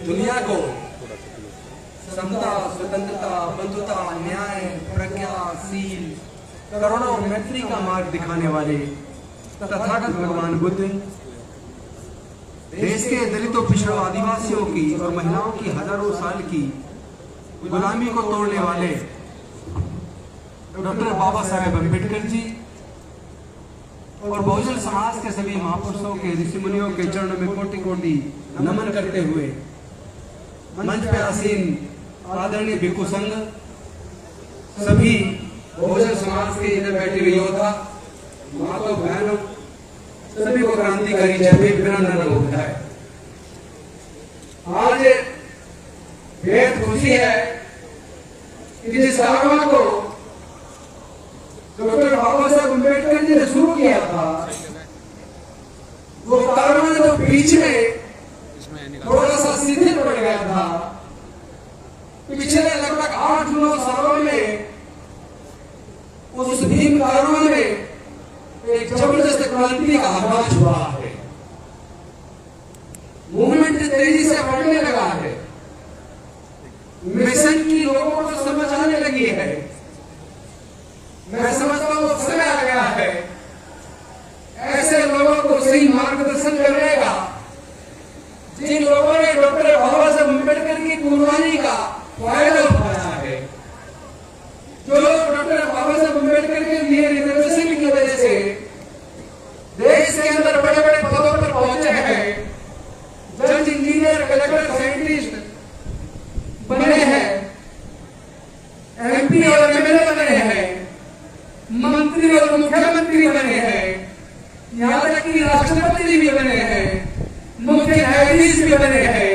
दुनिया को समता, स्वतंत्रता, बंधुता, न्याय, प्रज्ञा, शील, करुणा और मैत्री का मार्ग दिखाने वाले तथागत भगवान बुद्ध देश के दलितों, पिछड़ों, आदिवासियों की और महिलाओं की हजारों साल की गुलामी को तोड़ने वाले डॉक्टर बाबा साहेब अम्बेडकर जी और बहुजन समाज के सभी महापुरुषों के, ऋषि मुनियों के चरणों में कोटि कोटि नमन करते हुए मंच पे आसीन आदरणीय भिक्षु संघ, सभी बहुजन समाज के इधर बैठे हुए योद्धा, माताओं, बहनों, सभी को क्रांतिकारी जय भीम अभिनंदन होता है। आज बेहद खुशी है कि जिस कारवां को डॉक्टर बाबा साहेब अम्बेडकर जी ने शुरू किया था, वो कारवां जो बीच में थोड़ा सा शिथिल पड़ गया था, पिछले लगभग 8-9 सालों में उस भीम कारवां में एक जबरदस्त क्रांति का आगाज हुआ है। मूवमेंट तेजी से बढ़ने लगा है, मिशन की लोगों को समझ आने लगी है। मैं समझता हूं समय आ गया है ऐसे लोगों को सही मार्गदर्शन करने का, जिन लोगों ने डॉक्टर बाबा साहेब अम्बेडकर की कुर्बानी का फायदा उठाया है, जो लोग डॉक्टर बाबा साहेब अम्बेडकर के लिए रिजर्वेशन की वजह से देश के अंदर बड़े बड़े पदों पर पहुंचे हैं, जज, इंजीनियर, कलेक्टर, साइंटिस्ट बने हैं, एमपी और एमएलए बने हैं, मंत्री और मुख्यमंत्री बने हैं, यहाँ तक कि राष्ट्रपति भी बने हैं, मुख्य न्यायाधीश भी बने हैं।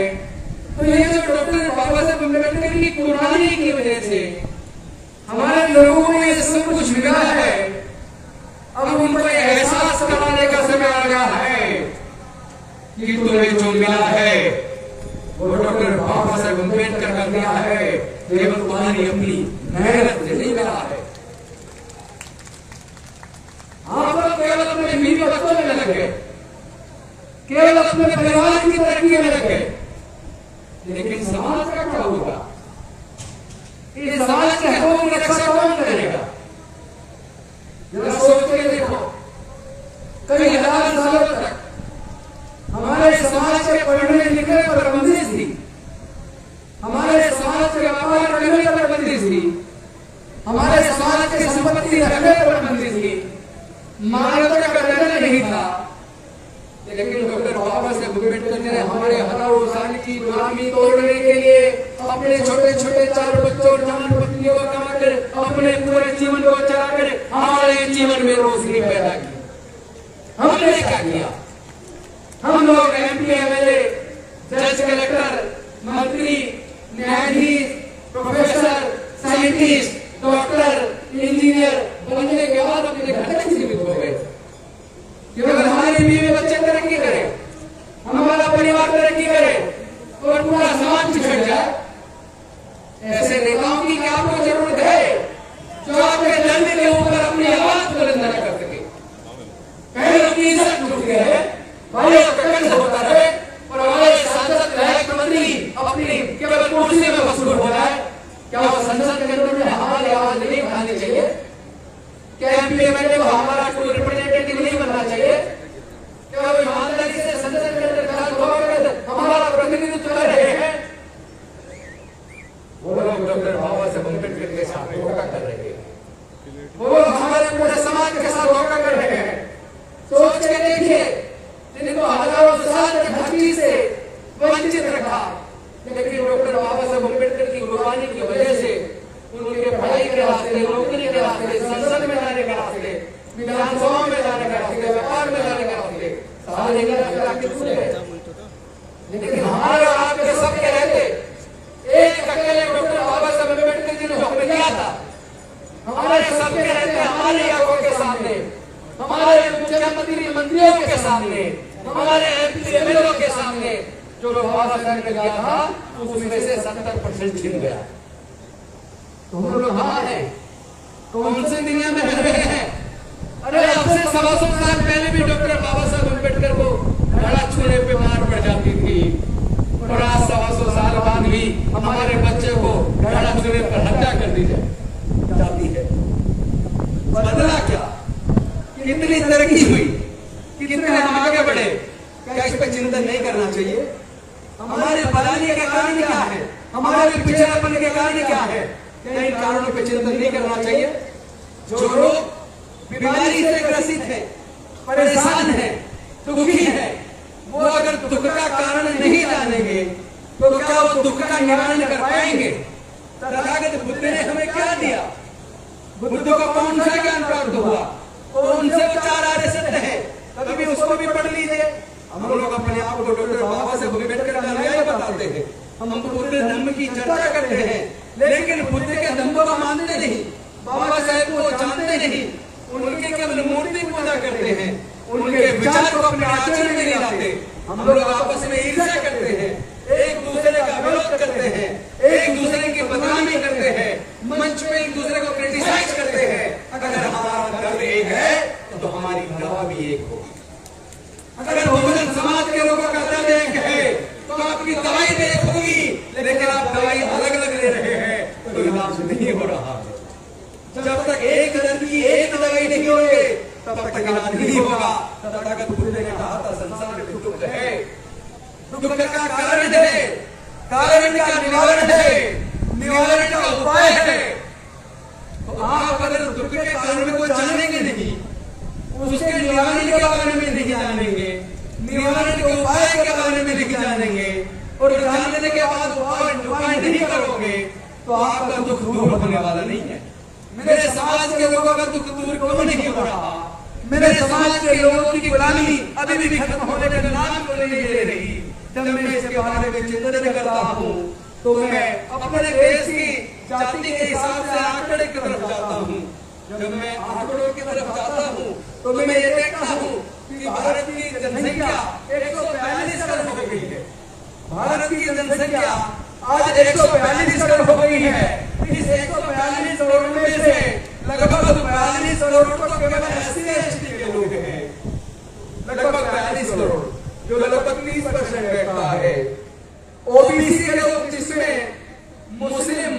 तो ये जो डॉक्टर बाबा साहेब अम्बेडकर की कुर्बानी की वजह से हमारे लोगों को ये सब कुछ मिला है, अब उनको एहसास कराने का समय आ गया है कि तुम्हें जो मिला है वो डॉक्टर बाबा साहेब अम्बेडकर का दिया है, केवल तुम्हारी अपनी मेहनत से नहीं मिला है। आप लोग केवल अपने बीवी बच्चों में लगे, केवल अपने परिवार की तरक्की में लगे, लेकिन समाज का क्या होगा? इस समाज के हितों की रक्षा कौन करेगा? जरा सोच के देखो, कई हजार सालों तक हमारे समाज के पढ़ने लिखने पर बंदिश थी, हमारे समाज के व्यापार करने पर बंदिश थी, हमारे समाज की संपत्ति रखने पर बंदिश थी, मानवता का दर्जन नहीं था। लेकिन डॉक्टर बाबा साहेब अम्बेडकर ने हमारे हजारों साल की गुलामी तोड़ने के लिए अपने छोटे छोटे 4 बच्चों और जवान पत्नियों को कमाकर अपने पूरे जीवन को चलाकर हमारे जीवन में रोशनी पैदा की। हमने क्या किया? हम लोग एमपी, एमएलए, जज, कलेक्टर, मंत्री, न्यायाधीश, प्रोफेसर, साइंटिस्ट, डॉक्टर, इंजीनियर बनने के बाद अपने घर तक सीमित हो गए। केवल हमारे बीवी बच्चे तरक्की करें, हमारा परिवार तरक्की करे और पूरा समाज पिछड़ जाए। ऐसे नेताओं की क्या आपको जरूरत है जो आपके दंड के ऊपर अपनी आवाज बुलंद न कर सके? पहले अपनी इज्जत लूट गए हैं, भाई ककड़ होता रहे और हमारे सांसद, विधायक, मंत्री अपनी केवल कुर्सी में मशगूल हो जाए। क्या वो संसद के अंदर में हमारी आवाज नहीं उठानी चाहिए? क्या एमपी, एमएलए को हमारा कोई रिप्रेजेंटेटिव नहीं बनना चाहिए? क्या वो ईमानदारी से संसद के अंदर हमारा प्रतिनिधित्व कर रहे हैं? वो लोग डॉक्टर बाबा साहेब अम्बेडकर के साथ धोखा कर रहे हैं, वो लोग हमारे पूरे समाज के साथ धोखा कर रहे हैं। सोच के देखिए, जिनको हजारों साल की धरती से वंचित रखा, लेकिन डॉक्टर बाबा साहेब अम्बेडकर की कुर्बानी की वजह से उनके पढ़ाई के रास्ते, नौकरी के रास्ते, संसद में जाने के रास्ते, विधानसभा में जाने के रास्ते, व्यापार में जाने के रास्ते सारे रास्ते खुल गए। लेकिन हमारे आपके सबके रहते एक अकेले डॉक्टर बाबा साहेब अम्बेडकर जी ने हुक्म किया था, हमारे सबके रहते हमारी आंखों के सामने, हमारे मुख्यमंत्री मंत्रियों के सामने, हमारे एमपी, एमएलए के सामने जो बाबा साहेब ने किया था उसमें से 70% छिन गया। तो हम लोग हाँ है, कौन से दुनिया में रह रहे हैं? अरे अब से 125 साल पहले भी डॉक्टर बाबा साहेब अम्बेडकर को घड़ा छूने पे मार पड़ जाती थी, और आज 125 तरक्की हुई, कितने हम आगे बढ़े, क्या इस पर चिंतन नहीं करना चाहिए? हमारे बदलने के कारण क्या है, हमारे पिछड़ेपन के कारण क्या है, क्या इन कारणों पर चिंतन नहीं करना चाहिए? जो लोग बीमारी से ग्रसित है, परेशान है, दुखी है, वो अगर दुख का कारण नहीं जानेंगे तो क्या वो दुख का निवारण कर पाएंगे? तथागत बुद्ध ने हमें क्या दिया? बुद्ध को कौन सा ज्ञान प्राप्त हुआ? कौन से चार आर्य सत्य है? कभी उसको भी पढ़ लीजिए। हम लोग अपने आप को डॉक्टर बाबा साहेब अम्बेडकर का न्याय बताते हैं, हम बुद्ध धम्म की चर्चा करते हैं, लेकिन बुद्ध के धम्म को मानते नहीं, बाबा साहेब को जानते नहीं, उनके केवल मूर्ति पूजा करते हैं, उनके विचार को अपने आचरण में नहीं लाते। हम लोग आपस में ईर्ष्या करते हैं, एक दूसरे का विरोध करते हैं, एक दूसरे की बदनामी करते हैं, मंच पे एक दूसरे को क्रिटिसाइज करते हैं। अगर हमारा दर्द एक है तो हमारी दवा भी एक हो। अगर बहुजन समाज के लोगों का दर्द एक है तो आपकी दवाई भी एक होगी, लेकिन आप दवाई अलग अलग ले रहे हैं तो इलाज नहीं हो रहा है। जब तक एक दर्द की एक दवाई नहीं होगी तब तक इलाज नहीं होगा। तथागत बुद्ध ने कहा था संसार में दुख है, दुख का कारण है, कारण का निवारण है, निवारण का उपाय है। तो आप अगर दुख के कारण को जानेंगे नहीं, उसके निवारण के बारे में नहीं जानेंगे, निवारण के उपाय के बारे में नहीं जानेंगे और जानने के बाद उपाय नहीं करोगे तो आपका दुख दूर होने वाला नहीं है। मेरे समाज के लोगों का दुख दूर क्यों नहीं हो रहा? मेरे समाज के लोगों की गुलामी अभी भी खत्म होने का नाम क्यों नहीं ले रही? जब मैं इसके बारे में चिंतन करता हूँ तो मैं अपने देश की जाति के हिसाब से आंकड़े की तरफ जाता हूँ। जब मैं आंकड़ों की तरफ जाता हूँ तो मैं ये देखता हूँ कि भारत की जनसंख्या 142 करोड़ हो गई है। भारत की जनसंख्या आज 142 करोड़ हो गई है। इस 142 करोड़ में से लगभग 42 करोड़ तो केवल SC/ST के लोग हैं, लगभग 42 करोड़, जो लगभग 30% बैठता है। ओबीसी के लोग, जिसमें मुस्लिम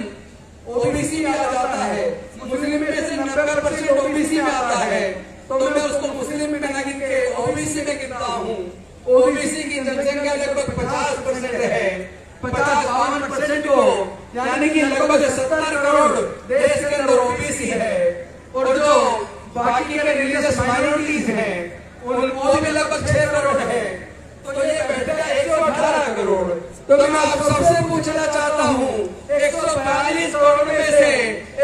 ओबीसी में आ जाता है, मुस्लिम में से 90% ओबीसी में आता है, तो मैं उसको मुस्लिम में न गिन के ओबीसी में गिनता हूँ। ओबीसी की जनसंख्या लगभग 50% है। 50-52% को, यानी कि लगभग 70 करोड़ देश के अंदर ओबीसी है। और जो बाकी के रिलीजियस माइनॉरिटीज हैं उनको भी लगभग 6 करोड़ है। तो ये बैठा 118 करोड़। तो मैं आप सबसे पूछना चाहता हूँ, 142 करोड़ में से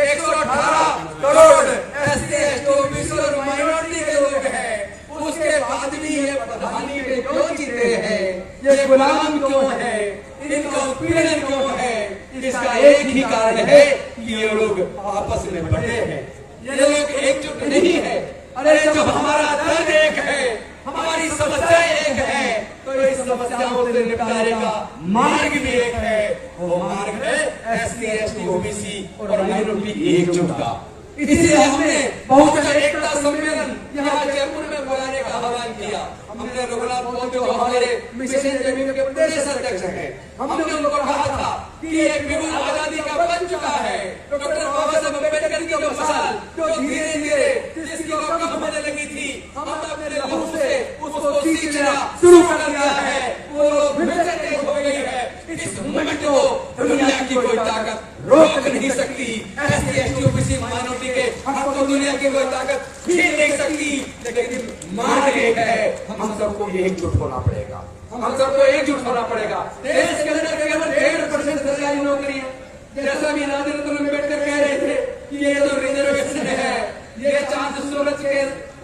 118 करोड़ SC/ST ओबीसी और माइनॉरिटी के लोग हैं, उसके बाद भी ये प्रधानी पे क्यों जीते हैं? ये गुलाम क्यों है? इनका उत्पीड़न क्यों है? इसका एक ही कारण है कि ये लोग आपस में बटे हैं, ये लोग एकजुट नहीं है। अरे जब हमारा दर्द एक है, हमारी समस्या एक है, तो इस समस्याओं से निपटारे का मार्ग भी एक है। वो मार्ग है SC/ST ओबीसी और माइनॉरिटी एकजुट का। इसलिए हमने बहुजन एकता सम्मेलन यहाँ जयपुर में बुलाने का आह्वान किया। हमने रघुनाथ मोदी जो हमारे मिशन जमीन के प्रदेश अध्यक्ष हैं, हमने उनको कहा था कि ये बिल्कुल आजादी का बन चुका है। डॉक्टर बाबा साहेब अम्बेडकर की जो मसाल जो धीरे धीरे जिसकी कम होने लगी थी, हम अपने लहू से उसको सींचना शुरू कर दिया है। वो लोग फिर से तेज हो गई है। इस मूवमेंट को दुनिया की कोई ताकत रोक नहीं सकती। SC/ST ओबीसी माइनॉरिटी के हक को दुनिया की कोई ताकत छीन नहीं सकती। लेकिन मार्ग एक है, हम सबको एकजुट होना पड़ेगा, हम सबको एकजुट होना पड़ेगा। देश के अंदर केवल 1.5% सरकारी नौकरी है। जैसा भी नादिर अम्बेडकर कह रहे थे कि ये तो रिजर्वेशन है, ये चांद सूरज के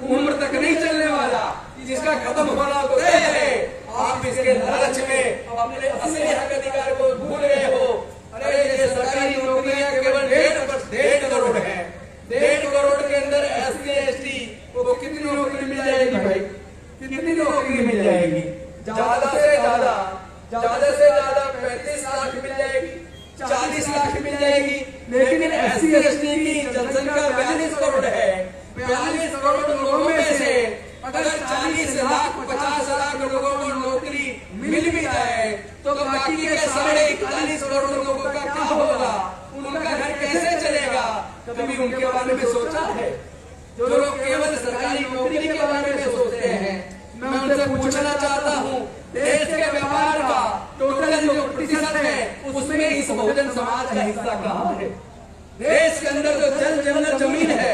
उम्र तक नहीं चलने वाला, जिसका खत्म होना तो तय है। आप इसके लालच में अपने असली हक अधिकार को भूल गए हो। अरे ये सरकारी नौकरियां केवल 1.5 करोड़ है। 1.5 करोड़ के अंदर SC/ST को कितनी नौकरी मिल जाएगी भाई? कितनी नौकरी मिल जाएगी? ज्यादा से ज्यादा 35 लाख मिल जाएगी, 40 लाख मिल जाएगी। लेकिन SC/ST की जनसंख्या 42 करोड़ है। 42 करोड़ लोगों में से अगर 40 लाख 50 लाख लोगों को नौकरी मिल भी जाए तो बाकी के 41.5 करोड़ लोगों का क्या होगा? उनका घर कैसे चलेगा? कभी उनके बारे में सोचा है? जो लोग केवल सरकारी नौकरी के बारे में सोचते हैं, मैं उनसे पूछना चाहता हूँ, देश के व्यापार का टोटल जो प्रतिशत है उसमें इस बहुजन समाज का हिस्सा कहाँ है? देश के अंदर जो जल जंगल जमीन है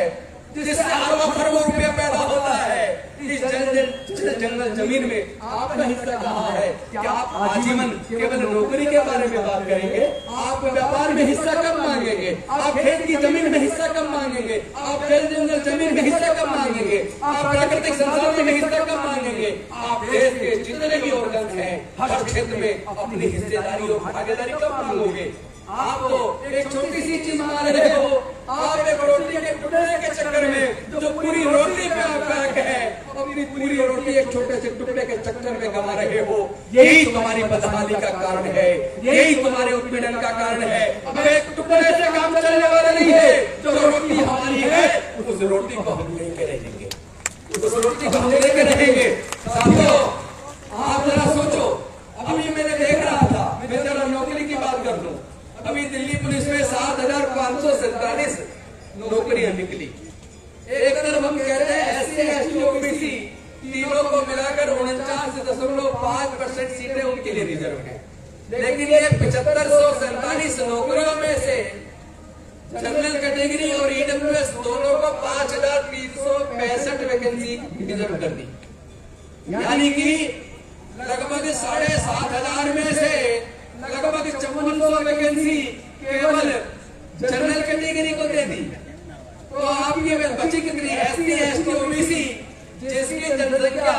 जिससे अरबों खरबों रुपया पैदा होता है, इस जंगल जमीन में आपका हिस्सा कहाँ है? क्या आप आजीवन केवल नौकरी के बारे में बात करेंगे? आप व्यापार में हिस्सा कब मांगेंगे? आप खेत की जमीन में हिस्सा कब मांगेंगे? आप जल जंगल जमीन में हिस्सा कब मांगेंगे? आप प्राकृतिक संसाधन में हिस्सा कब मांगेंगे? आप देश के जितने भी ऑर्गन हैं हर क्षेत्र में अपनी हिस्सेदारी और भागीदारी कब मांगोगे? आप तो एक छोटी सी चीज मांग रहे हो, आप एक रोटी के टुकड़े के चक्कर में जो पूरी रोटी पे आपका हक है, अपनी पूरी रोटी एक छोटे से टुकड़े के चक्कर में गवा रहे हो। यही तुम्हारी बदहाली का कारण है, यही तुम्हारे उत्पीड़न का कारण है। अब एक टुकड़े से काम चलने वाला नहीं है, जो रोटी हमारी है उस रोटी को हम लेके रहेंगे, उस रोटी को हम लेके रहेंगे। साथियों, आप जरा सोचो, अभी मैंने देख रहा था, मैं जरा नौकरी की बात कर दूं, अभी दिल्ली पुलिस में 7,547 नौकरियां निकली। एक तरफ हम कह रहे हैं SC ST OBC तीनों को मिलाकर 49.5% सीटें उनके लिए रिजर्व हैं, लेकिन ये 7547 नौकरियों में से जनरल कैटेगरी और EWS दोनों को 5,365 वैकेंसी रिजर्व कर दी। यानी कि लगभग 7,500 में से लगभग 5400 वैकेंसी केवल जनरल कैटेगरी को दे दी। तो आपकी बची कितनी? SC ST OBC जिसकी जनसंख्या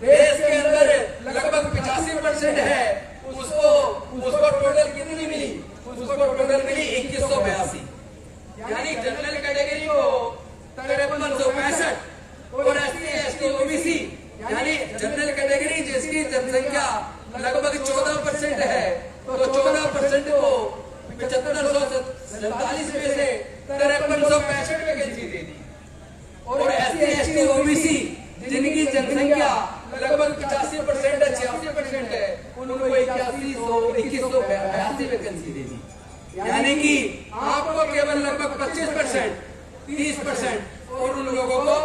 देश के अंदर लगभग 85% है, उसको टोटल कितनी मिली? उसको टोटल मिली 2182। यानी जनरल कैटेगरी को 5365 और SC ST OBC यानी जनरल कैटेगरी जिसकी जनसंख्या लगभग 14% है, तो 14% को 7547 में से 5365 वैकेंसी दे दी। और SC ST OBC जिनकी जनसंख्या लगभग 85% है, 86% है, उनको 2182 वैकेंसी दे दी। यानी कि आपको केवल लगभग 25%, 30% और उन लोगों को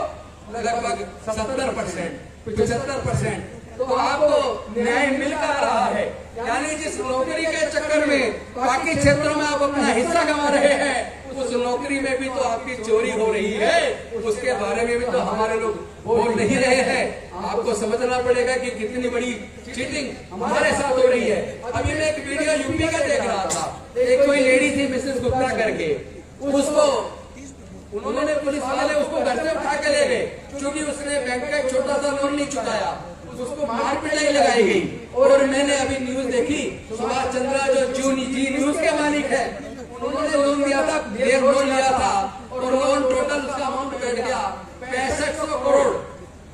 लगभग 70%, 75%। तो आपको न्याय मिल कर रहा है। यानी जिस नौकरी के चक्कर में बाकी क्षेत्रों में आप अपना हिस्सा कमा रहे हैं, उस नौकरी में भी तो आपकी चोरी हो रही है, उसके बारे में भी तो हमारे लोग बोल नहीं रहे हैं। आपको समझना पड़ेगा कि कितनी बड़ी चीटिंग हमारे साथ हो रही है। अभी मैं एक वीडियो यूपी का देख रहा था, एक कोई लेडी थी मिसेस गुप्ता करके, उसको उन्होंने पुलिस वाले उसको घर से उठा के ले गए क्योंकि उसने बैंक का एक छोटा सा लोन नहीं चुकाया, उसको मार पिटाई लगाई गई। और मैंने अभी न्यूज देखी, सुभाष चंद्रा जो जी न्यूज के मालिक है, उन्होंने लोन दिया था, देर लोन लिया था और लोन टोटल उसका अमाउंट बैठ गया 6500 करोड़।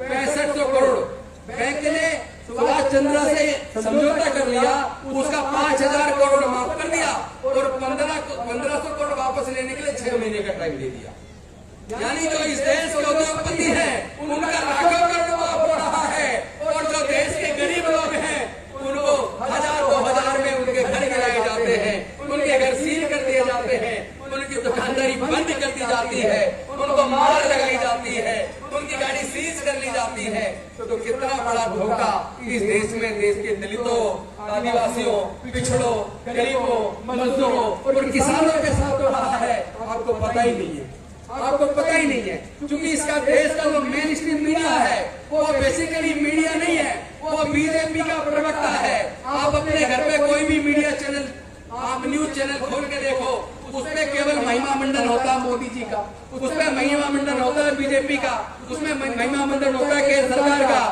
6500 करोड़ बैंक ने सुभाष चंद्रा से समझौता कर लिया, उसका 5000 करोड़ माफ कर दिया और 1500 करोड़ वापस लेने के लिए 6 महीने का टाइम दे दिया। यानी जो इस देश के उद्योगपति हैं उनका लाखों करोड़ माफ हो रहा है और जो देश के गरीब लोग हैं उनको 1000-2000 में उनके घर गिराए जाते हैं, उनके घर सील कर दिए जाते हैं, उनकी दुकानदारी बंद कर दी जाती है, उनको मार लगाई जाती है, उनकी गाड़ी सीज कर ली जाती है। तो कितना बड़ा धोखा इस देश में देश के दलितों, आदिवासियों, पिछड़ों, गरीबों, मजदूरों और किसानों के साथ हो रहा है, आपको पता ही नहीं है। आपको पता ही नहीं है क्योंकि इसका देश का जो मेन स्ट्रीम मीडिया है वो बेसिकली मीडिया नहीं है, वो बीजेपी का प्रवक्ता है। आप अपने घर पे कोई भी मीडिया चैनल, आप न्यूज चैनल खोल के देखो, उसमें केवल महिमा मंडन होता है मोदी जी का, उसमें महिमा मंडन होता है बीजेपी का, उसमें महिमा मंडन होता है केंद्र सरकार का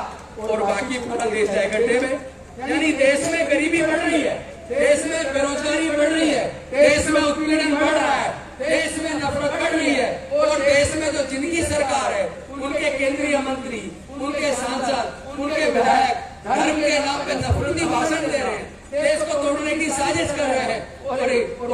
और बाकी पूरा देश है गड्ढे में। यानी देश में गरीबी बढ़ रही है, देश में बेरोजगारी बढ़ रही है, देश में उत्पीड़न बढ़ रहा है, देश में नफरत बढ़ रही है और देश में जो जिनकी सरकार है उनके केंद्रीय मंत्री, उनके सांसद, उनके विधायक धर्म के नाम पे नफरती भाषण दे रहे हैं, देश को तोड़ने की साजिश कर रहे हैं और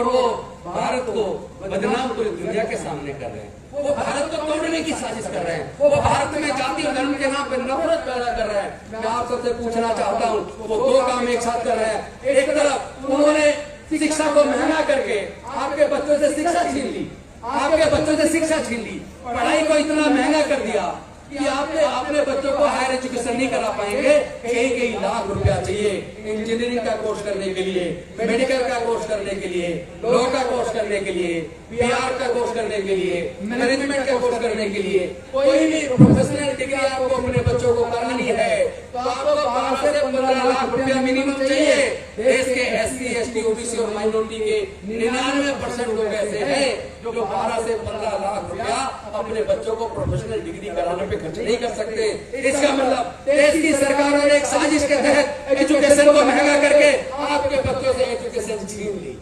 वो भारत को बदनाम पूरी दुनिया के सामने कर रहे हैं। वो भारत को तोड़ने की साजिश कर रहे हैं, वो भारत में जाति और धर्म के नाम पे नफरत पैदा कर रहे हैं। मैं आप सबसे पूछना चाहता हूँ, वो दो काम एक साथ कर रहे हैं। एक तरफ उन्होंने शिक्षा को महंगा करके आपके बच्चों से शिक्षा छीन ली, आपके बच्चों से शिक्षा छीन ली, पढ़ाई को इतना महंगा कर दिया कि आपने अपने बच्चों को हायर एजुकेशन नहीं करा पाएंगे। कई लाख रुपया चाहिए इंजीनियरिंग का कोर्स करने के लिए, मेडिकल का कोर्स करने के लिए, लॉ का कोर्स करने के लिए, PR का कोर्स करने के लिए, मैनेजमेंट का कोर्स करने के लिए। कोई भी प्रोफेशनल डिग्री आपको अपने बच्चों को करानी है तो आपको 12 से 15 लाख रुपया मिनिमम चाहिए। देश के SC, ST, OBC और माइनॉरिटी के 99% लोग ऐसे हैं जो 12 से 15 लाख रुपया अपने बच्चों को प्रोफेशनल डिग्री कराने पे खर्च नहीं कर सकते। इसका मतलब देश की सरकारों ने एक साजिश के तहत एजुकेशन को महंगा करके आपके बच्चों से एजुकेशन छीन ली।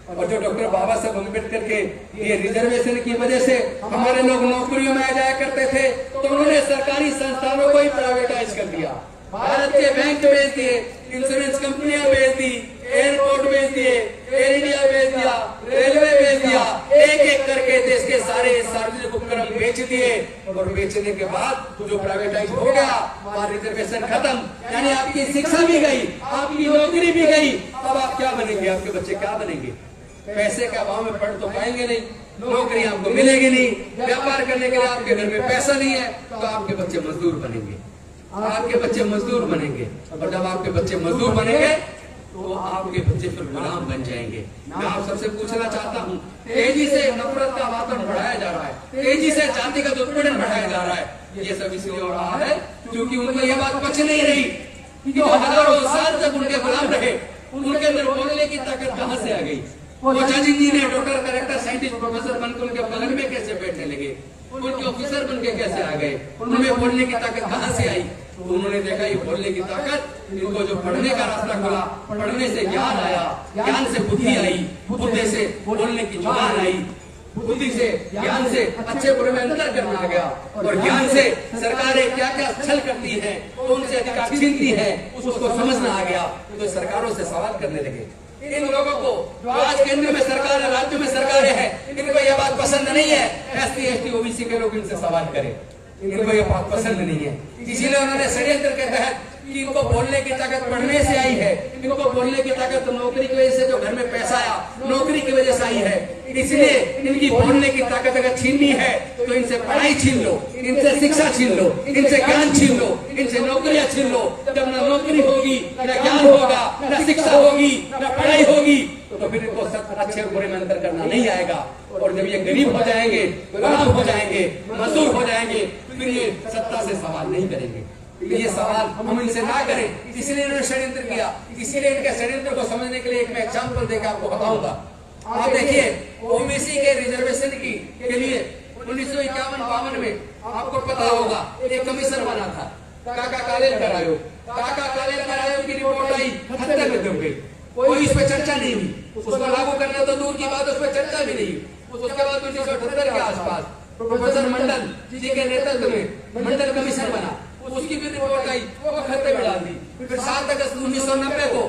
और जो डॉक्टर बाबा साहब अम्बेडकर के ये रिजर्वेशन की वजह से हमारे लोग नौकरियों में आ जाया करते थे, तो उन्होंने सरकारी संस्थानों को ही प्राइवेटाइज कर दिया। भारत के बैंक बेच दिए, इंश्योरेंस कंपनियां बेच दी, एयरपोर्ट बेच दिए, एयर इंडिया बेच दिया, रेलवे बेच दिया, एक एक करके देश के सारे सार्वजनिक उपक्रम बेच दिए। और बेचने के बाद जो प्राइवेटाइज हो गया वहां रिजर्वेशन खत्म, यानी आपकी शिक्षा भी गई, आपकी नौकरी भी गई। अब आप क्या बनेंगे, आपके बच्चे क्या बनेंगे? पैसे के अभाव में पढ़ तो पाएंगे नहीं, नौकरी आपको मिलेगी नहीं, व्यापार करने के लिए आपके घर में पैसा नहीं है, तो आपके बच्चे मजदूर बनेंगे, आपके बच्चे मजदूर बनेंगे। और जब आपके बच्चे मजदूर बनेंगे तो आपके बच्चे फिर गुलाम बन जाएंगे। मैं आप सबसे पूछना चाहता हूँ, तेजी से नफरत का वातावरण बढ़ाया जा रहा है, तेजी से जातिगत उत्पीड़न बढ़ाया जा रहा है। ये सब इसलिए हो रहा है क्योंकि उनको ये बात पच नहीं रही कि जो हजारों साल तक उनके गुलाम रहे, उनके अंदर बोलने की ताकत कहाँ से आ गई? वो जज engineer, doctor, collector, scientist, professor बनकर उनके बगल में कैसे बैठने लगे? उनके ऑफिसर बनके कैसे आ गए? उनमें बोलने की ताकत कहाँ से आई? तो उन्होंने देखा ये बोलने की ताकत, इनको जो पढ़ने का रास्ता खुला, पढ़ने से ज्ञान आया, ज्ञान से बुद्धि आई, बुद्धि से बोलने की जुबान आई, बुद्धि से ज्ञान से अच्छे बुरे में अंतर करना आ गया, और ज्ञान से सरकारें क्या क्या छल करती हैं, उनसे अधिकार छीनती हैं, उसको समझना आ गया। तो सरकारों से सवाल करने लगे। इन लोगों को जो आज केंद्र में सरकार है, राज्य में सरकारें हैं, इनको यह बात पसंद नहीं है SC, ST, OBC के लोग इनसे सवाल करें, इनको यह बात पसंद नहीं है। इसीलिए उन्होंने षड्यंत्र के तहत कि इनको बोलने की ताकत पढ़ने से आई है, इनको बोलने की ताकत नौकरी की वजह से, जो घर में पैसा आया नौकरी की वजह से आई है, इसलिए इनकी बोलने की ताकत अगर छीननी है तो इनसे पढ़ाई छीन लो, इनसे शिक्षा छीन लो, इनसे ज्ञान छीन लो, इनसे नौकरियां छीन लो। जब न नौकरी होगी, न ज्ञान होगा, न शिक्षा होगी, न पढ़ाई होगी, तो फिर इनको अच्छे और बुरे में अंतर करना नहीं आएगा। और जब ये गरीब हो जाएंगे, गुलाम हो जाएंगे, मजदूर हो जाएंगे, फिर ये सत्ता से सवाल नहीं करेंगे। ये सवाल हम इनसे ना करें, इसलिए इन्होंने षड्यंत्र किया। इसीलिए इनके षड्यंत्र को समझने के लिए एक मैं एग्जाम्पल देकर आपको बताऊंगा। आप देखिए, OBC के रिजर्वेशन के लिए 1951-52 में आपको पता होगा एक कमीशन बना था, काका कालेलकर आयोग। काका कालेलकर आयोग की रिपोर्ट आई, खत्म हो गई, कोई इस पर चर्चा नहीं हुई। उसको लागू करना तो दूर की बात, उस पर चर्चा भी नहीं। उसके बाद 1978 के आसपास प्रोफेसर मंडल जी के नेतृत्व में मंडल कमीशन बना, उसकी भी रिपोर्ट आई, वो खत्ते में डाल दी। फिर 7 अगस्त 1990 को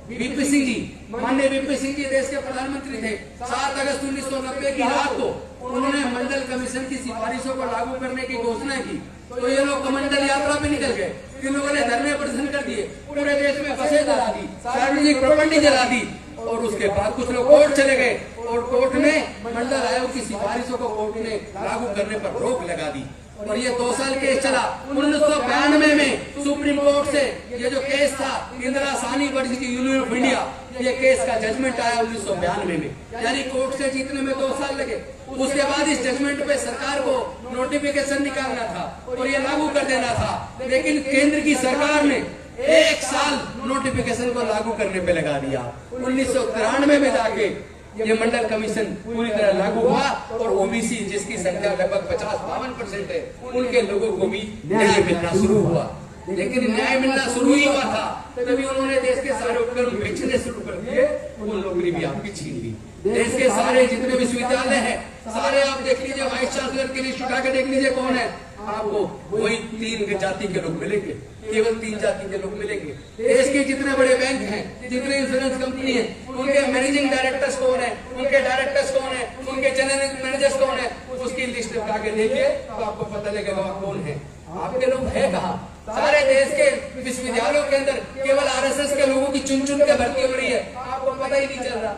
VP सिंह जी, माननीय VP सिंह जी देश के प्रधानमंत्री थे। 7 अगस्त 1990 की रात को उन्होंने मंडल कमीशन की सिफारिशों को लागू करने की घोषणा की। तो ये लोग कमंडल यात्रा पे निकल गए, इन लोगों ने धरने प्रदर्शन कर दिए, पूरे देश में बसें जला दी, सार्वजनिक प्रॉपर्टी जला दी। और उसके बाद कुछ लोग कोर्ट चले गए, और कोर्ट में मंडल आयोग की सिफारिशों को कोर्ट ने लागू करने पर रोक लगा दी। और ये 2 साल केस चला। 1992 में सुप्रीम कोर्ट से ये जो केस था, Indira Sahni versus union of India, ये केस का जजमेंट आया 1992 में, यानी कोर्ट से जीतने में 2 साल लगे। उसके बाद इस जजमेंट पे सरकार को नोटिफिकेशन निकालना था और ये लागू कर देना था, लेकिन केंद्र की सरकार ने 1 साल नोटिफिकेशन को लागू करने पे लगा दिया। 1993 में जाके ये मंडल कमीशन पूरी तरह लागू हुआ, और OBC जिसकी संख्या लगभग 50-52% है, उनके लोगों को भी न्याय मिलना शुरू हुआ। लेकिन न्याय मिलना शुरू ही हुआ था, तभी उन्होंने देश के सारे उपक्रम बेचने शुरू कर दिए, उन नौकरी भी आपकी छीन ली। देश के सारे जितने विश्वविद्यालय हैं, सारे आप देख लीजिए, वाइस चांसलर की लिस्ट उठा के देख लीजिए कौन है, आपको वही 3 जाति के लोग मिलेंगे, केवल 3 जाति के लोग मिलेंगे। देश के जितने बड़े बैंक हैं, जितने इंश्योरेंस कंपनी है, उनके मैनेजिंग डायरेक्टर्स कौन है, उनके डायरेक्टर्स कौन है, उनके जनरल मैनेजर्स कौन है, उसकी लिस्ट उठा के देखिए तो आपको पता लगेगा कौन है। आपके लोग है कहाँ? सारे देश के विश्वविद्यालयों के अंदर केवल RSS के लोगों की चुन चुन के भर्ती हो रही है, आपको पता ही नहीं चल रहा।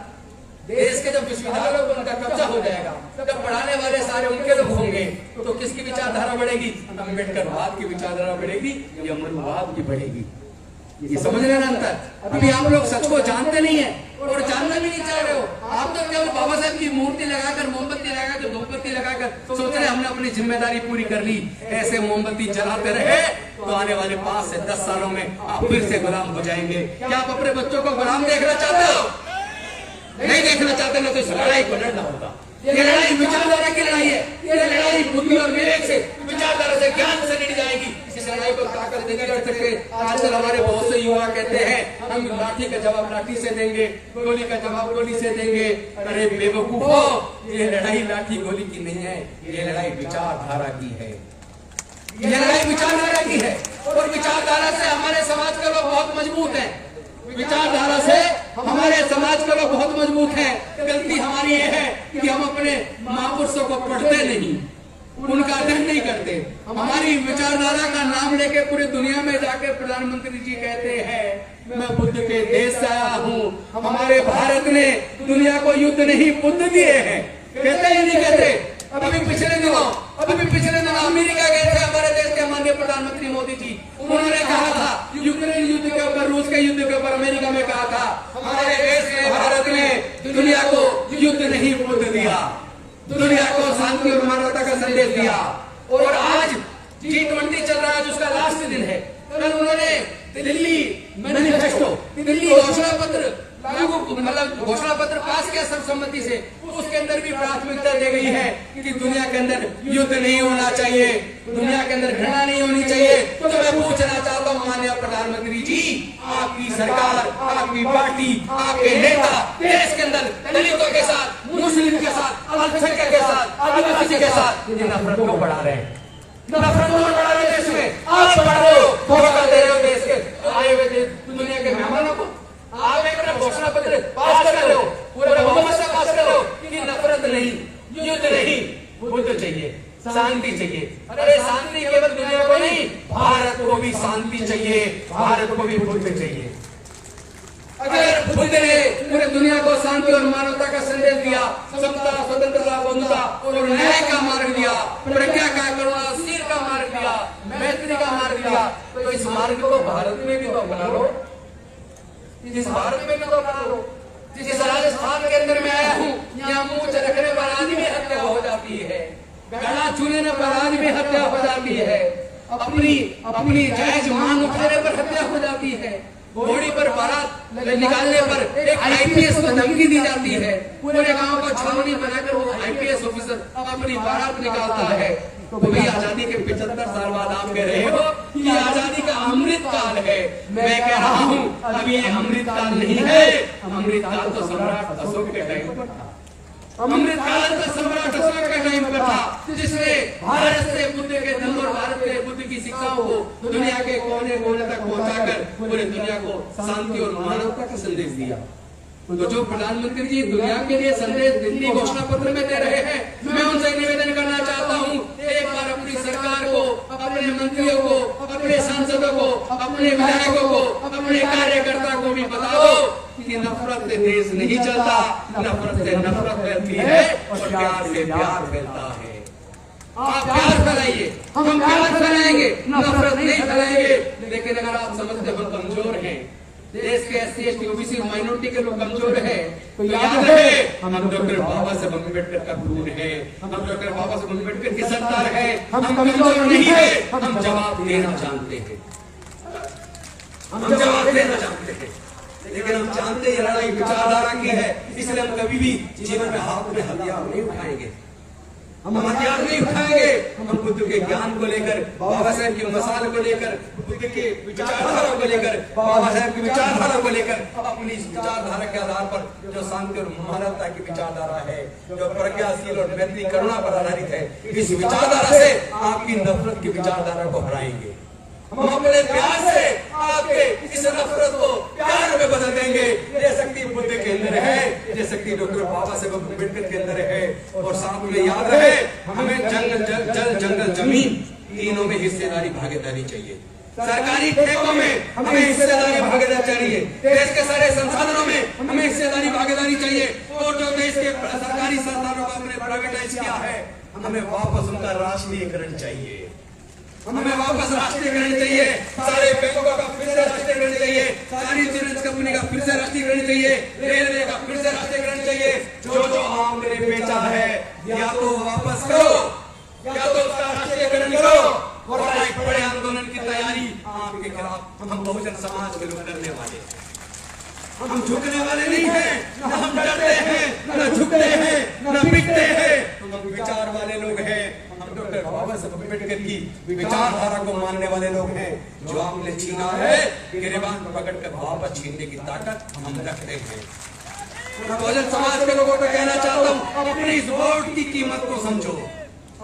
देश के जब विश्वविद्यालयों पर उनका कब्जा हो जाएगा, जब पढ़ाने वाले सारे उनके लोग होंगे, तो किसकी विचारधारा बढ़ेगी? अम्बेडकरवाद की विचारधारा बढ़ेगी या मनुवाद की बढ़ेगी? ये समझ लेना अंतर। अभी आप लोग सच को जानते नहीं है और जानना भी नहीं चाह रहे हो। आप तो केवल बाबा साहब की मूर्ति लगाकर, मोमबत्ती लगाकर, धूपबत्ती लगाकर सोच रहे हमने अपनी जिम्मेदारी पूरी कर ली। ऐसे मोमबत्ती जलाते रहे तो आने वाले 5 से 10 सालों में आप फिर से गुलाम हो जाएंगे। क्या आप अपने बच्चों को गुलाम देखना चाहते हो? नहीं देखना चाहते ना तो इस लड़ाई को लड़ना होगा। ये लड़ाई विचारधारा की लड़ाई है। ये लड़ाई बुद्धि और विवेक से, विचारधारा से, ज्ञान से लड़ी जाएगी। इस लड़ाई को ताकत देने लड़ सकते। आजकल हमारे बहुत से युवा कहते हैं हम लाठी का जवाब लाठी से देंगे, गोली का जवाब गोली से देंगे। अरे बेवकूफो, ये लड़ाई लाठी गोली की नहीं है, ये लड़ाई विचारधारा की है। ये लड़ाई विचारधारा की है और विचारधारा से हमारे समाज के लोग बहुत मजबूत हैं। विचारधारा से हमारे समाज के लोग बहुत मजबूत हैं। गलती हमारी ये है कि हम अपने महापुरुषों को पढ़ते नहीं, उनका अध्ययन नहीं करते। हमारी विचारधारा का नाम लेके पूरी दुनिया में जाके प्रधानमंत्री जी कहते हैं मैं बुद्ध के देश से आया हूँ। हमारे भारत ने दुनिया को युद्ध नहीं बुद्ध दिए हैं। कहते ही नहीं कहते। अभी पिछले दिनों अमेरिका गए थे हमारे देश के माननीय प्रधानमंत्री मोदी जी। उन्होंने कहा था यूक्रेन युद्ध के ऊपर, रूस के युद्ध के ऊपर अमेरिका में कहा था हमारे देश ने, भारत ने दुनिया को युद्ध नहीं बुद्ध दिया, दुनिया को शांति और मानवता का संदेश दिया। और आज G20 चल रहा है जिसका लास्ट दिन है। कल उन्होंने दिल्ली मैनिफेस्टो, दिल्ली घोषणा पत्र घोषणा पत्र पास किया सर्वसम्मति से। उसके अंदर भी प्राथमिकता दी गई है कि दुनिया के अंदर युद्ध नहीं होना चाहिए, दुनिया के अंदर घृणा नहीं होनी चाहिए। तो मैं पूछना चाहता हूँ माननीय प्रधानमंत्री जी, आपकी सरकार, आपकी पार्टी, आपके नेता देश के अंदर दलितों के साथ, मुस्लिम के साथ, अल्पसंख्यक के साथ, आदिवासी के साथ नफरत को बढ़ा रहे हैं। नफरत को बढ़ा रहे देश में। आप बढ़ा रहे हो, धोखा दे रहे हो देश के आए हुए दुनिया के मेहमानों को। आप एक घोषणा पत्र पास कर रहे हो, पूरे बहुमत से पास कर रहे हो कि नफरत नहीं, युद्ध नहीं, बुद्ध चाहिए, शांति चाहिए। अरे शांति केवल दुनिया को नहीं, भारत को भी शांति चाहिए, भारत को भी बुद्ध चाहिए। अगर बुद्ध ने पूरे दुनिया को शांति और मानवता का संदेश दिया, समता, स्वतंत्रता, बंधुता और न्याय का मार्ग दिया, प्रज्ञा का, करुणा, शील का मार्ग दिया, मैत्री का मार्ग दिया, तो इस मार्ग को भारत में भी तो अपना लो। जिस भारत में भी तो अपना लो। जिस राजस्थान के अंदर मैं आया हूँ, यहाँ मूंछ रखने पर आदमी हत्या हो जाती है, गला छूने पर आदमी हत्या हो जाती है, अपनी जायज मांग उठाने पर हत्या हो जाती है, घोड़ी पर बारात निकालने पर एक आईपीएस को धमकी दी जाती है, पूरे गांव को छावनी बनाकर वो आईपीएस ऑफिसर अपनी बारात निकालता है। तो भाई आजादी के 75 साल बाद आप कह रहे हो कि आजादी का अमृत काल है। मैं कह रहा हूँ अभी ये अमृत काल नहीं है, अमृत काल तो सम्राट अशोक के टाइम पर था। अमृत काल तो सम्राट अशोक के टाइम पर था, जिसने भारत से बुद्ध के धर्म और भारत के बुद्ध की शिक्षाओं को दुनिया के कोने कोने तक पहुंचाकर पूरे दुनिया को शांति और मानवता का संदेश दिया। तो जो प्रधानमंत्री जी दुनिया के लिए संदेश दिल्ली घोषणा पत्र में दे रहे हैं, मैं उनसे निवेदन करना चाहता हूँ एक बार अपनी सरकार को, अपने मंत्रियों को, अपने सांसदों को, अपने विधायकों को, अपने कार्यकर्ता को भी बता दो कि नफरत से देश नहीं चलता, नफरत से नफरत फैलती है और प्यार से प्यार फैलता है। आप प्यार फैलाइए, हम प्यार फैलाएंगे, नफरत नहीं फैलाएंगे। लेकिन अगर आप समझते हो कमजोर हैं, देश के SC ST OBC माइनॉरिटी के लोग कमजोर हैं, तो याद रहे हम डॉक्टर बाबा साहब अम्बेडकर का खून है, हम डॉक्टर बाबा साहब अम्बेडकर की सरकार है। हम कमजोर नहीं है, हम जवाब देना जानते हैं, हम जवाब देना जानते हैं। लेकिन हम जानते हैं लड़ाई विचारधारा की है, इसलिए हम कभी भी जीवन में हाथ में हथियार नहीं उठाएंगे, हम हथियार नहीं उठाएंगे। हम बुद्ध के ज्ञान को लेकर, बाबा साहब की मसाल को लेकर, बुद्ध के विचारधारा को लेकर, बाबा साहब की विचारधारा को लेकर, अपनी विचारधारा के आधार पर जो शांति और मानवता की विचारधारा है, जो प्रज्ञाशील और मैत्री करुणा पर आधारित है, इस विचारधारा से आपकी नफरत की विचारधारा को हराएंगे। हम अपने प्यार से आपके इस नफरत को प्यार में बदल देंगे। ये शक्ति बुद्ध के अंदर है, ये शक्ति डॉक्टर बाबा साहब अम्बेडकर के अंदर है। और साथ में याद रहे हमें जल जंगल जमीन तीनों में हिस्सेदारी भागीदारी चाहिए। सरकारी ठेकों में हमें हिस्सेदारी भागीदारी चाहिए, देश के सारे संसाधनों में हमें हिस्सेदारी भागीदारी चाहिए। और जो हमें वापस उनका राष्ट्रीयकरण चाहिए, हमें वापस राष्ट्रीयकरण चाहिए, सारे बैंकों का फिर से राष्ट्रीयकरण चाहिए, सारी इंश्योरेंस कंपनी का फिर से राष्ट्रीयकरण चाहिए, रेलवे का फिर से राष्ट्रीयकरण चाहिए। जो हमने बेचा है या तो वापस करो या तो उसका राष्ट्रीयकरण करो। और एक बड़े आंदोलन की तैयारी आपके खिलाफ हम बहुजन समाज के लोग करने वाले, हम झुकने वाले नहीं हैं, न हम डरते हैं, न झुकते हैं, न पिटते हैं। हम विचार वाले लोग हैं, हम डॉक्टर बाबा साहेब अम्बेडकर की विचारधारा को मानने वाले लोग हैं। जो आपने छीना है गिरेबान पकड़कर वापस छीनने की ताकत हम रखते हैं। बहुजन समाज के लोगों को कहना चाहता हूँ, अपनी इस वोट की कीमत को समझो,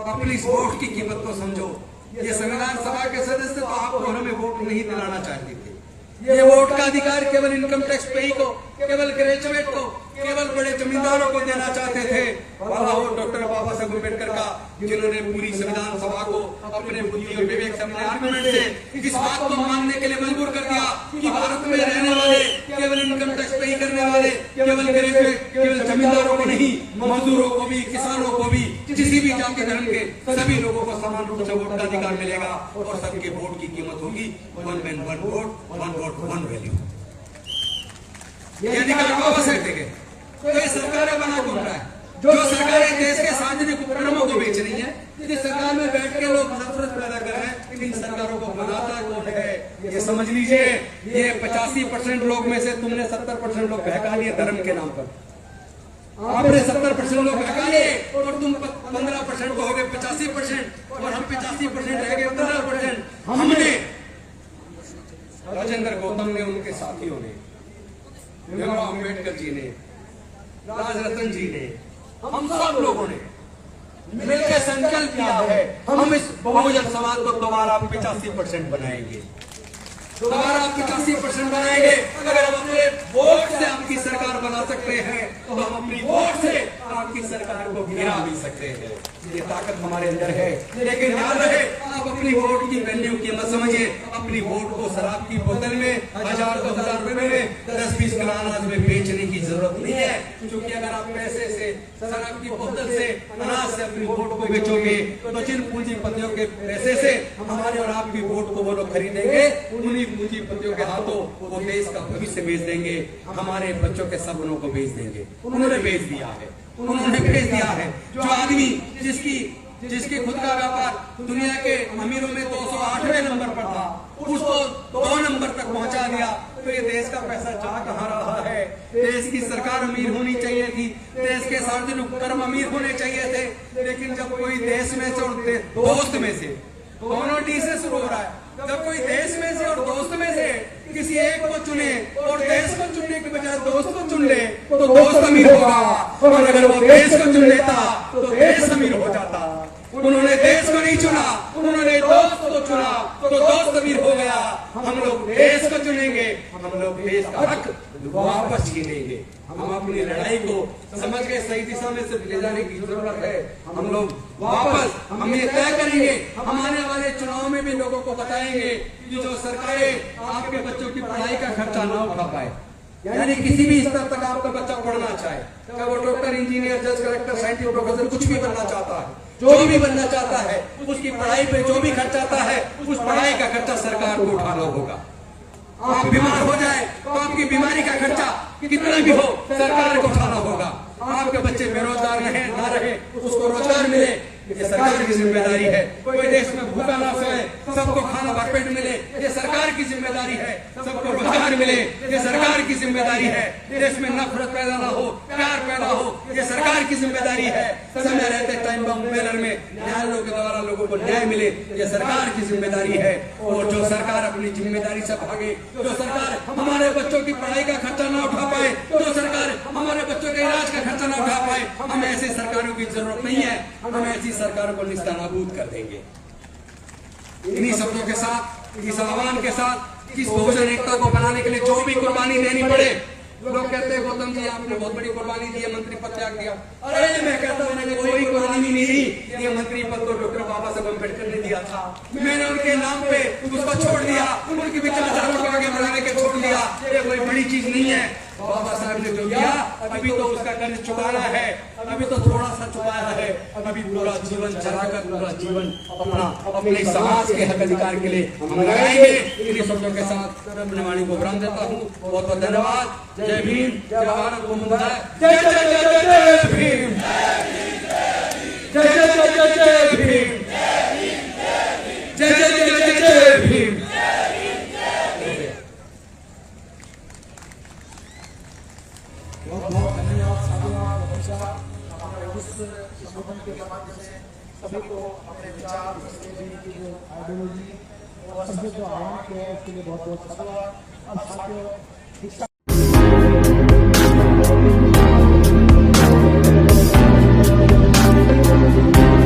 अपनी इस वोट की कीमत को समझो। ये संविधान सभा के सदस्य तो आपको हमें वोट नहीं दिलाना चाहते थे, ये वोट का अधिकार केवल इनकम टैक्स पेई को, केवल ग्रेजुएट को, केवल बड़े जमींदारों को देना चाहते थे। वाला हो डॉक्टर बाबा साहब अम्बेडकर का, जिन्होंने पूरी संविधान सभा को अपने बुद्धि और विवेक से, अपने आर्गुमेंट से इस बात को मानने के लिए मजबूर कर दिया कि भारत में रहने वाले केवल इनकम टैक्स पेई करने वाले, केवल ग्रेजुएट, केवल जमींदारों को नहीं, मजदूरों को भी, किसानों को भी, किसी भी जाति धर्म के सभी लोगों को समान रूप से वोट का अधिकार मिलेगा और सबके वोट की कीमत होगी one man one vote one value. ये अधिकार बाबा साहब देंगे। तो ये सरकारें बना क्यों रहा है? जो सरकारें देश के सार्वजनिक उपक्रमों को बेच रही हैं, जिस सरकार में बैठ के लोग नफरत पैदा कर रहे हैं, इन सरकारों को बनाता कौन है? ये समझ लीजिए, ये 85% लोग में से तुमने 70% लोग बहका लिए धर्म के नाम पर। आपने 70% लोग बहका लिए और तुम 15% को हो गए 85% और हम 85% रह गए 15%। हमने राजेंद्र गौतम ने, उनके साथियों ने, भीमराव अम्बेडकर जी ने, राजरतन जी ने, हम सब लोगों ने मिलकर संकल्प किया है, हम इस बहुजन समाज को दोबारा 85% बनाएंगे, दोबारा 85% बनाएंगे। अगर हम अपने वोट से आपकी सरकार बना सकते हैं तो हम अपनी वोट से आपकी सरकार को गिरा भी सकते हैं। ये ताकत हमारे अंदर है। लेकिन याद रहे, आप अपनी वोट की वैल्यू की मत समझिए। अपनी वोट को शराब की बोतल में 1000-2000 रुपए में 10-20 किलो अनाज में बेचने की जरूरत नहीं है, क्योंकि अगर आप पैसे से, शराब की बोतल से, अनाज से अपनी वोट को बेचोगे तो जिन पूंजीपतियों के पैसे से हमारे और आपकी वोट को वो लोग खरीदेंगे, उन्हीं पूंजीपतियों के हाथों वो देश का भविष्य बेच देंगे, हमारे बच्चों के सपनों को बेच देंगे। उन्होंने बेच दिया है, उन्होंने भेज दिया है। जो आदमी जिसकी खुद का व्यापार दुनिया के अमीरों में 208वें नंबर पर था, उसको 2 नंबर तक पहुंचा दिया। तो ये देश का पैसा जा कहां रहा है? देश की सरकार अमीर होनी चाहिए थी, देश के सार्वजनिक उपक्रम अमीर होने चाहिए थे, लेकिन जब कोई देश में से और दोस्त में से, दोनों डी से शुरू हो रहा है, जब कोई देश में से और दोस्त में से किसी एक को चुने और देश को चुनने के बजाय दोस्त को चुन ले तो दोस्त अमीर होगा, और अगर वो देश को चुन लेता तो देश अमीर हो जाता। उन्होंने देश को नहीं चुना, उन्होंने दोस्त को चुना तो दोस्त अमीर हो गया। हम लोग देश को चुनेंगे, हम लोग देश का हक वापस छीनेंगे। हम अपनी लड़ाई को समझ के सही दिशा में से ले जाने की जरूरत है। हम लोग वापस हम ये तय करेंगे, हम आने वाले चुनाव में भी लोगों को बताएंगे कि जो सरकारें आपके बच्चों की पढ़ाई का खर्चा ना उठा पाए, यानी किसी भी स्तर तक आपका बच्चा पढ़ना चाहे, चाहे वो डॉक्टर, इंजीनियर, जज, कलेक्टर, साइंटिस्ट, प्रोफेसर कुछ भी बनना चाहता है, जो भी बनना चाहता है, उसकी पढ़ाई पे जो भी खर्चा आता है, उस पढ़ाई का खर्चा सरकार को उठाना होगा। आप बीमार हो जाए तो आपकी बीमारी का खर्चा कितना भी हो सरकार को उठाना होगा। आपके बच्चे बेरोजगार रहे ना रहे, उसको रोजगार मिले, ये सरकार की जिम्मेदारी है। कोई देश में भूखा ना सोए, सबको खाना भरपेट मिले, ये सरकार की जिम्मेदारी है। सबको रोजगार मिले, ये सरकार की जिम्मेदारी है। देश में नफरत पैदा ना हो, प्यार पैदा हो, ये सरकार की जिम्मेदारी है। समय रहते टाइम बम बेलर में न्यायालयों के द्वारा लोगों को न्याय मिले, ये सरकार की जिम्मेदारी है। और जो सरकार अपनी जिम्मेदारी से भागे, जो सरकार हमारे बच्चों की पढ़ाई का खर्चा ना उठा पाए, जो सरकार हमारे बच्चों के इलाज का खर्चा ना उठा पाए, हमें ऐसी सरकारों की जरूरत नहीं है। हम ऐसी सरकारों को निस्तानाबूद कर देंगे। इन्हीं शब्दों के साथ, इस आह्वान के साथ, इस बहुजन एकता को बनाने के लिए जो भी कुर्बानी देनी पड़े, लोग कहते हैं गौतम जी आपने बहुत बड़ी कुर्बानी दी है, मंत्री पद त्याग दिया। अरे मैं कहता हूं मैंने कोई कुर्बानी नहीं दी, ये मंत्री पद तो डॉक्टर बाबा साहब अम्बेडकर ने दिया था। मैंने उनके नाम पे उसको छोड़ दिया, उनकी विचारधारा को आगे बढ़ाने के छोड़ दिया। ये कोई बड़ी चीज नहीं है। बाबा साहब ने जो किया अभी तो उसका कर्ज चुकाना है, अभी तो थोड़ा सा चुकाया है, अभी पूरा जीवन चलाकर पूरा जीवन अपने समाज के हक अधिकार के लिए हम लगाएंगे। इन्हीं शब्दों के साथ अपने वाणी को विराम देता हूँ। बहुत बहुत धन्यवाद। जय भीम, जय भारत समुदाय, जय जय जय जय जय भीम, जय जय जय जय जय भीम, जय जय जय जय जय भीम। बहुत बहुत धन्यवाद साधुवाद हमारे उस संगठन के माध्यम से सभी को अपने विचार की जो आइडियोलॉजी और सभी जो आह्वान किया है उसके लिए बहुत बहुत साधुवाद। अब साथियों